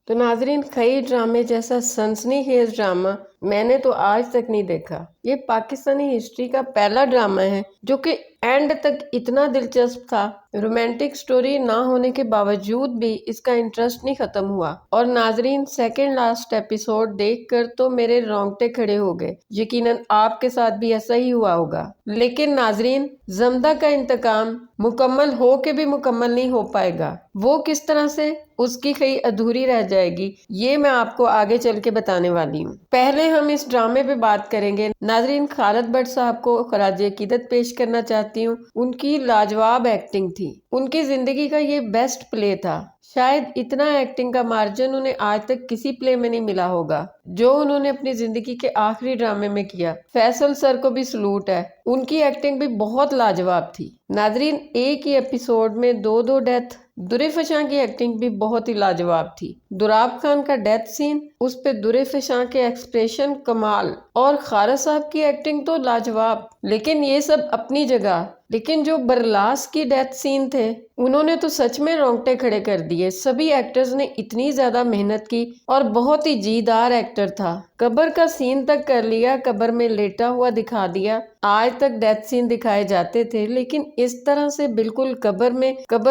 تو ناظرین، کئی ڈرامے جیسا سنسنی خیز ڈرامہ میں نے تو آج تک نہیں دیکھا۔ یہ پاکستانی ہسٹری کا پہلا ڈرامہ ہے جو کہ اینڈ تک اتنا دلچسپ تھا۔ رومانٹک سٹوری نہ ہونے کے باوجود بھی اس کا انٹرسٹ نہیں ختم ہوا، اور ناظرین سیکنڈ لاسٹ ایپیسوڈ دیکھ کر تو میرے رونگٹے کھڑے ہو گئے۔ یقیناً آپ کے ساتھ بھی ایسا ہی ہوا ہوگا۔ لیکن ناظرین، زمدہ کا انتقام مکمل ہو کے بھی مکمل نہیں ہو پائے گا۔ وہ کس طرح سے اس کی کئی ادھوری رہ جائے گی، یہ میں آپ کو آگے چل کے بتانے والی ہوں۔ پہلے ہم اس ڈرامے پہ بات کریں گے۔ ناظرین، خالد بٹ صاحب کو خراج عقیدت پیش کرنا چاہتی ہوں۔ ان کی لاجواب ایکٹنگ تھی۔ ان کی زندگی کا یہ بیسٹ پلے تھا۔ شاید اتنا ایکٹنگ کا مارجن انہیں آج تک کسی پلے میں نہیں ملا ہوگا جو انہوں نے اپنی زندگی کے آخری ڈرامے میں کیا۔ فیصل سر کو بھی سلوٹ ہے، ان کی ایکٹنگ بھی بہت لاجواب تھی۔ ناظرین، ایک ہی ایپیسوڈ میں دو ڈیتھ۔ درے فشاں کی ایکٹنگ بھی بہت ہی لاجواب تھی۔ دراب خان کا ڈیتھ سین، اس پہ درے فشاں کے ایکسپریشن کمال، اور خارا صاحب کی ایکٹنگ تو لاجواب۔ لیکن یہ سب اپنی جگہ، لیکن جو برلاس کی ڈیتھ سین تھے انہوں نے تو سچ میں رونگٹے کھڑے کر دیے۔ سبھی ایکٹرز نے اتنی زیادہ محنت کی اور بہت ہی جیدار ایکٹر تھا۔ قبر کا سین تک کر لیا، قبر میں لیٹا ہوا دکھا دیا۔ آج تک ڈیتھ سین دکھائے جاتے تھے، لیکن اس طرح سے بالکل قبر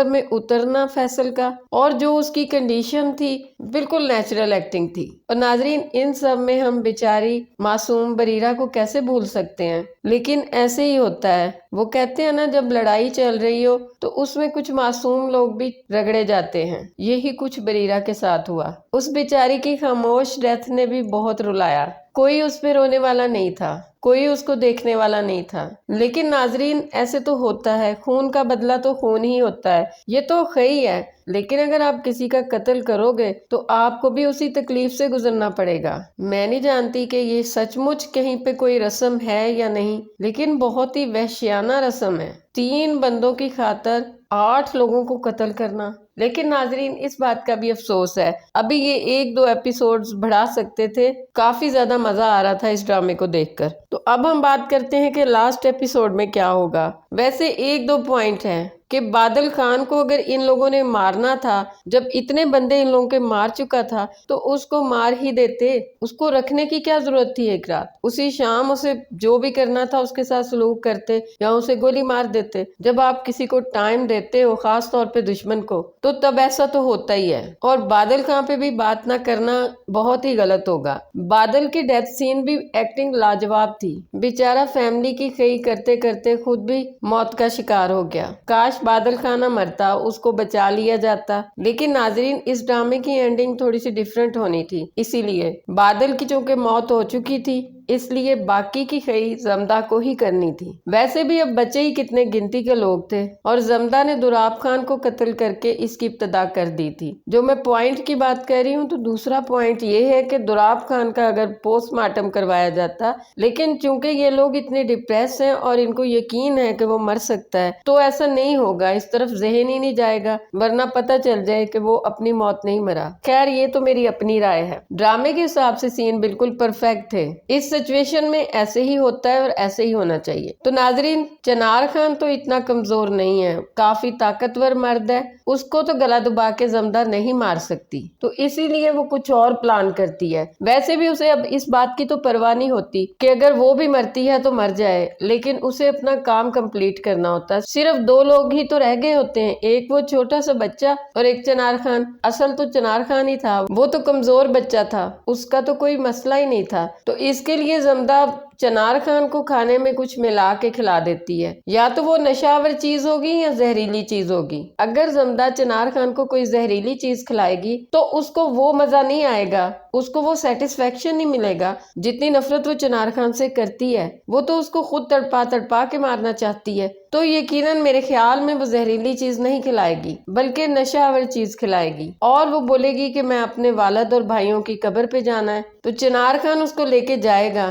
میں اترنا فیصل کا، اور جو اس کی کنڈیشن تھی بالکل نیچرل ایکٹنگ تھی۔ اور ناظرین، ان سب میں ہم بیچاری معصوم بریرہ کو کیسے بھول سکتے ہیں؟ لیکن ایسے ہی ہوتا ہے۔ وہ کہتے ہیں نا، جب لڑائی چل رہی ہو تو اس میں کچھ معصوم لوگ بھی رگڑے جاتے ہیں۔ یہی کچھ بریرہ کے ساتھ ہوا۔ اس بیچاری کی خاموش ڈیتھ نے بھی بہت رلایا۔ کوئی اس پہ رونے والا نہیں تھا، کوئی اس کو دیکھنے والا نہیں تھا۔ لیکن ناظرین، ایسے تو ہوتا ہے، خون کا بدلہ تو خون ہی ہوتا ہے، یہ تو خی ہے۔ لیکن اگر آپ کسی کا قتل کرو گے تو آپ کو بھی اسی تکلیف سے گزرنا پڑے گا۔ میں نہیں جانتی کہ یہ سچ مچ کہیں پہ کوئی رسم ہے یا نہیں، لیکن بہت ہی وحشیانہ رسم ہے۔ 3 بندوں کی خاطر 8 لوگوں کو قتل کرنا۔ لیکن ناظرین، اس بات کا بھی افسوس ہے، ابھی یہ 1-2 ایپیسوڈز بڑھا سکتے تھے۔ کافی زیادہ مزہ آ رہا تھا اس ڈرامے کو دیکھ کر۔ تو اب ہم بات کرتے ہیں کہ لاسٹ ایپیسوڈ میں کیا ہوگا۔ ویسے 1-2 پوائنٹ ہیں کہ بادل خان کو اگر ان لوگوں نے مارنا تھا، جب اتنے بندے ان لوگوں کے مار چکا تھا تو اس کو مار ہی دیتے۔ اس کو رکھنے کی کیا ضرورت تھی ایک رات؟ اسی شام اسے جو بھی کرنا تھا اس کے ساتھ سلوک کرتے یا اسے گولی مار دیتے۔ جب آپ کسی کو ٹائم دیتے ہو، خاص طور پہ دشمن کو، تو تب ایسا تو ہوتا ہی ہے۔ اور بادل خان پہ بھی بات نہ کرنا بہت ہی غلط ہوگا۔ بادل کی ڈیتھ سین بھی ایکٹنگ لاجواب تھی۔ بیچارہ فیملی کی خیر کرتے کرتے خود بھی موت کا شکار ہو گیا۔ کاش بادل خان نہ مرتا، اس کو بچا لیا جاتا۔ لیکن ناظرین، اس ڈرامے کی اینڈنگ تھوڑی سی ڈیفرنٹ ہونی تھی، اسی لیے بادل کی چونکہ موت ہو چکی تھی، اس لیے باقی کی خیر زمدہ کو ہی کرنی تھی۔ ویسے بھی اب بچے ہی کتنے گنتی کے لوگ تھے، اور زمدہ نے دراب خان کو قتل کر کے اس کی ابتدا کر دی تھی۔ جو میں پوائنٹ کی بات کر رہی ہوں، تو دوسرا پوائنٹ یہ ہے کہ دراب خان کا اگر پوسٹ مارٹم کروایا جاتا، لیکن چونکہ یہ لوگ اتنے ڈپریس ہیں اور ان کو یقین ہے کہ وہ مر سکتا ہے، تو ایسا نہیں ہوگا، اس طرف ذہن ہی نہیں جائے گا، ورنہ پتہ چل جائے کہ وہ اپنی موت نہیں مرا۔ خیر، یہ تو میری اپنی رائے ہے۔ ڈرامے کے حساب سے سین بالکل پرفیکٹ تھے۔ اس سچویشن میں ایسے ہی ہوتا ہے اور ایسے ہی ہونا چاہیے۔ تو ناظرین، چنار خان تو اتنا کمزور نہیں ہے، کافی طاقتور مرد ہے، اس کو تو گلا دبا کے زمدہ نہیں مار سکتی، تو اسی لیے وہ کچھ اور پلان کرتی ہے۔ ویسے بھی اسے اب اس بات کی تو پرواہ نہیں ہوتی کہ اگر وہ بھی مرتی ہے تو مر جائے، لیکن اسے اپنا کام کمپلیٹ کرنا ہوتا ہے۔ صرف 2 لوگ ہی تو رہ گئے ہوتے ہیں، ایک وہ چھوٹا سا بچہ اور ایک چنار خان۔ اصل تو چنار خان ہی تھا، وہ تو کمزور بچہ تھا، اس کا تو کوئی مسئلہ ہی نہیں تھا۔ تو اس کے لیے زمدہ چنار خان کو کھانے میں کچھ ملا کے کھلا دیتی ہے، یا تو وہ نشہ آور چیز ہوگی یا زہریلی چیز ہوگی۔ اگر زمدہ چنار خان کو کوئی زہریلی چیز کھلائے گی تو اس کو وہ مزہ نہیں آئے گا، اس کو وہ سیٹسفیکشن نہیں ملے گا جتنی نفرت وہ چنار خان سے کرتی ہے۔ وہ تو اس کو خود تڑپا تڑپا کے مارنا چاہتی ہے، تو یقیناً میرے خیال میں وہ زہریلی چیز نہیں کھلائے گی بلکہ نشہ آور چیز کھلائے گی، اور وہ بولے گی کہ میں اپنے والد اور بھائیوں کی قبر پہ جانا ہے، تو چنار خان اس کو لے کے جائے گا،